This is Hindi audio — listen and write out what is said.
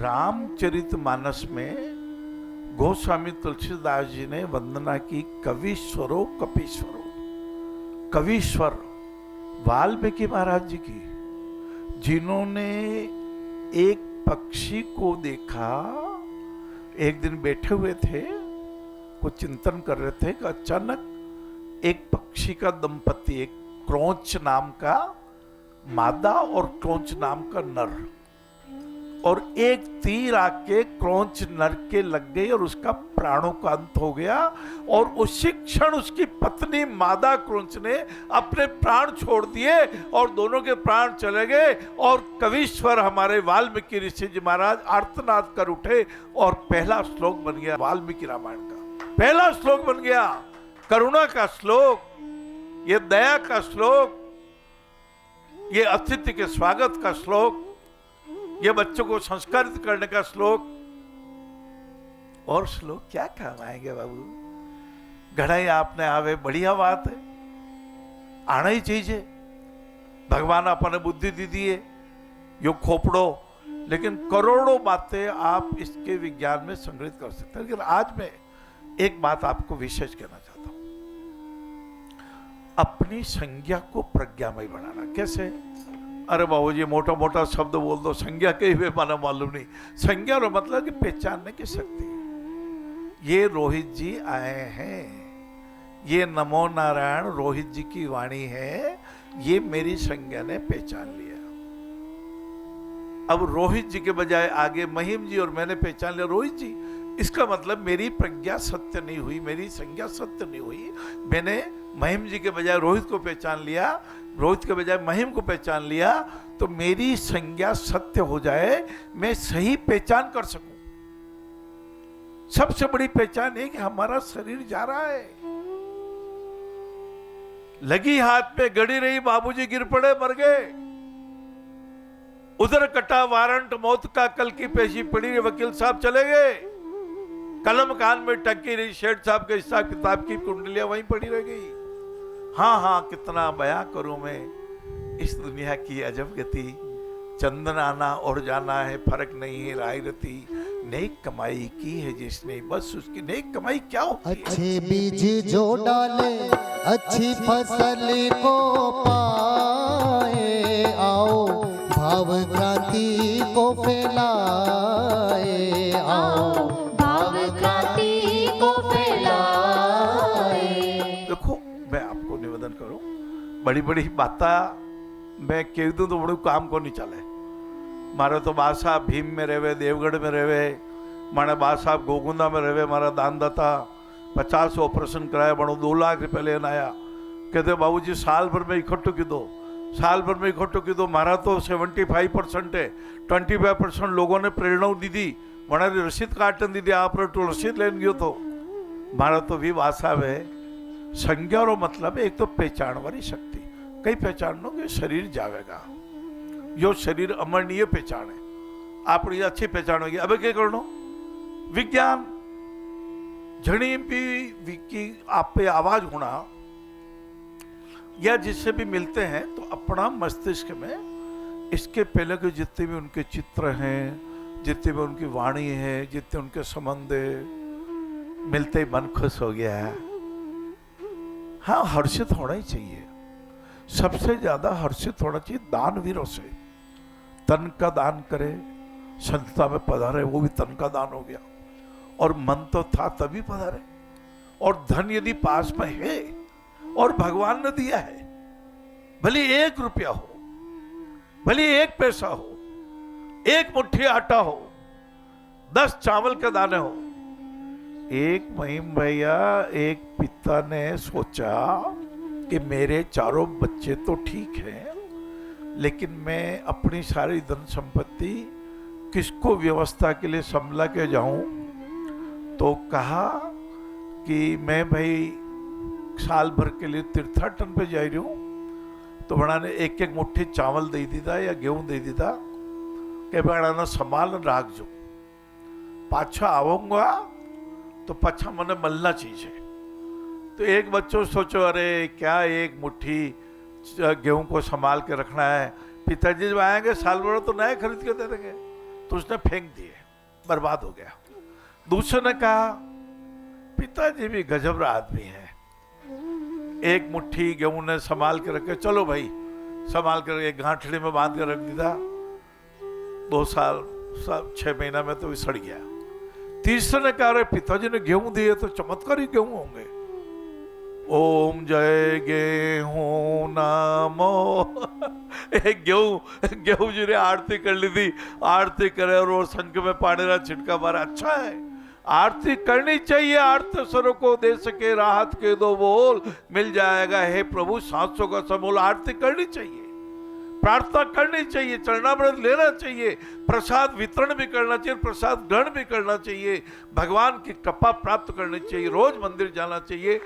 रामचरितमानस में गोस्वामी तुलसीदास जी ने वंदना की कवीश्वरो कपीश्वरो। कवीश्वर वाल्मीकि महाराज जी की, जिन्होंने एक पक्षी को देखा। एक दिन बैठे हुए थे, कुछ चिंतन कर रहे थे कि अचानक एक पक्षी का दंपति, एक क्रोंच नाम का मादा और क्रोंच नाम का नर, और एक तीर आके क्रोंच नर के लग गई और उसका प्राणों का अंत हो गया। और उसी क्षण उसकी पत्नी मादा क्रोंच ने अपने प्राण छोड़ दिए और दोनों के प्राण चले गए। और कवीश्वर हमारे वाल्मीकि ऋषि जी महाराज आर्तनाद कर उठे और पहला श्लोक बन गया वाल्मीकि रामायण का। पहला श्लोक बन गया, करुणा का श्लोक, ये दया का श्लोक, ये अतिथि के स्वागत का श्लोक, ये बच्चों को संस्कारित करने का श्लोक। और श्लोक क्या काम आएंगे बाबू? घड़ाई आपने आवे बढ़िया बात है, आना ही चाहिए। भगवान अपने बुद्धि दी दिए, यो खोपड़ो, लेकिन करोड़ों बातें आप इसके विज्ञान में संग्रहित कर सकते हैं। लेकिन आज मैं एक बात आपको विशेष कहना चाहता हूं, अपनी संज्ञा को प्रज्ञामय बनाना। कैसे? अरे बाबू जी मोटा मोटा शब्द बोल दो, संज्ञा के ही माना मालूम नहीं। संज्ञा का मतलब कि पहचानने की शक्ति। ये रोहित जी आए हैं, ये नमो नारायण रोहित जी की वाणी है, ये मेरी संज्ञा ने पहचान लिया। अब रोहित जी के बजाय आगे महिम जी और मैंने पहचान लिया रोहित जी, इसका मतलब मेरी प्रज्ञा सत्य नहीं हुई, मेरी संज्ञा सत्य नहीं हुई। मैंने महिम जी के बजाय रोहित को पहचान लिया, रोहित के बजाय महिम को पहचान लिया, तो मेरी संज्ञा सत्य हो जाए, मैं सही पहचान कर सकूं। सबसे बड़ी पहचान है कि हमारा शरीर जा रहा है, लगी हाथ में गड़ी रही, बाबूजी गिर पड़े मर गए, उधर कटा वारंट मौत का, कल की पेशी पड़ी, वकील साहब चले गए, कलम कान में टंकी रही, शेठ साहब के हिसाब किताब की कुंडलियां वहीं पड़ी रह गई। हाँ हाँ कितना बयां करूं मैं इस दुनिया की अजब गति, चंदन आना और जाना है, फर्क नहीं है राय रती, नेक कमाई की है जिसने, बस उसकी नेक कमाई क्या होती है? अच्छे बीज जो डाले अच्छी फसल को पाए, आओ भाव क्रांति को फैलाए, आओ भाव क्रांति को फैलाए। देखो मैं आपको निवेदन करूं, बड़ी बड़ी बातें मैं कह दूं तो बड़ू काम को नहीं चले। मारे तो बा साहब भीम में रहे, देवगढ़ में रहे, मारे बा साहब गोगुंदा में रहे, मारा दानदाता 50 ऑपरेशन कराया, बड़ो 2 लाख रुपये लेना आया। कहते बाबूजी साल भर में इकट्ठो की दो, साल भर में इकट्ठो की दो। मारा तो 75% है, 25% लोगों ने प्रेरणा दी थी, मनारी रसीद काटन दी थी, आप तो रसीद लेन गयो तो मारा तो भी बात साहब है। संज्ञा और मतलब एक तो पहचान वाली शक्ति, कई पहचान लो कि शरीर जावेगा, यो शरीर अमरणीय पहचान है, आपकी अच्छी पहचान होगी। अब क्या करना? विज्ञान झड़ी भी आप पे आवाज होना या जिससे भी मिलते हैं, तो अपना मस्तिष्क में इसके पहले के जितने भी उनके चित्र हैं, जितने भी उनकी वाणी है, जितने उनके संबंध है, मिलते ही मन खुश हो गया है। हाँ हर्षित होना ही चाहिए, सबसे ज्यादा हर्षित होना चाहिए दानवीरों से। तन का दान करे, संतता में पधारे, वो भी तन का दान हो गया, और मन तो था तभी पधारे। और धन यदि पास में है और भगवान ने दिया है, भले 1 रुपया हो, भले 1 पैसा हो, 1 मुट्ठी आटा हो, 10 चावल के दाने हो। एक महिम भैया, एक पिता ने सोचा कि मेरे 4 बच्चे तो ठीक हैं, लेकिन मैं अपनी सारी धन संपत्ति किसको व्यवस्था के लिए संभला के जाऊं। तो कहा कि मैं भाई साल भर के लिए तीर्थाटन पे जा रही हूं, तो बड़ा ने 1-1 मुट्ठी चावल दे दीदा या गेहूं दे दीदा कि बड़ा ना संभाल राख जो, पाछा आऊंगा तो पाछा मने मलना चाहिए। तो एक बच्चों सोचो अरे क्या 1 मुट्ठी गेहूं को संभाल के रखना है, पिताजी जब आएंगे साल भर तो नए खरीद के दे देंगे। तो उसने फेंक दिए, बर्बाद हो गया। दूसरे ने कहा पिताजी भी गजब आदमी है, एक मुट्ठी गेहूं ने संभाल के रखे, चलो भाई संभाल कर एक गांठड़ी में बांध कर रख दिया, 2 साल 6 महीना में तो ये सड़ गया। तीसरे ने कहा अरे पिताजी ने गेहूं दिए तो चमत्कारी गेहूं होंगे, ओम जय गेहूं नमो। एक गेहूं जी ने आरती कर ली थी, आरती करे और वो संख में पानी का छिटका मारा। अच्छा है, आरती करनी चाहिए, आरती स्वरों को दे सके राहत के दो बोल, मिल जाएगा हे प्रभु 700 का समूल। आरती करनी चाहिए, प्रार्थना करनी चाहिए, चरणामृत लेना चाहिए, प्रसाद वितरण भी करना चाहिए, प्रसाद ग्रहण भी करना चाहिए, भगवान की कृपा प्राप्त करनी चाहिए, रोज मंदिर जाना चाहिए।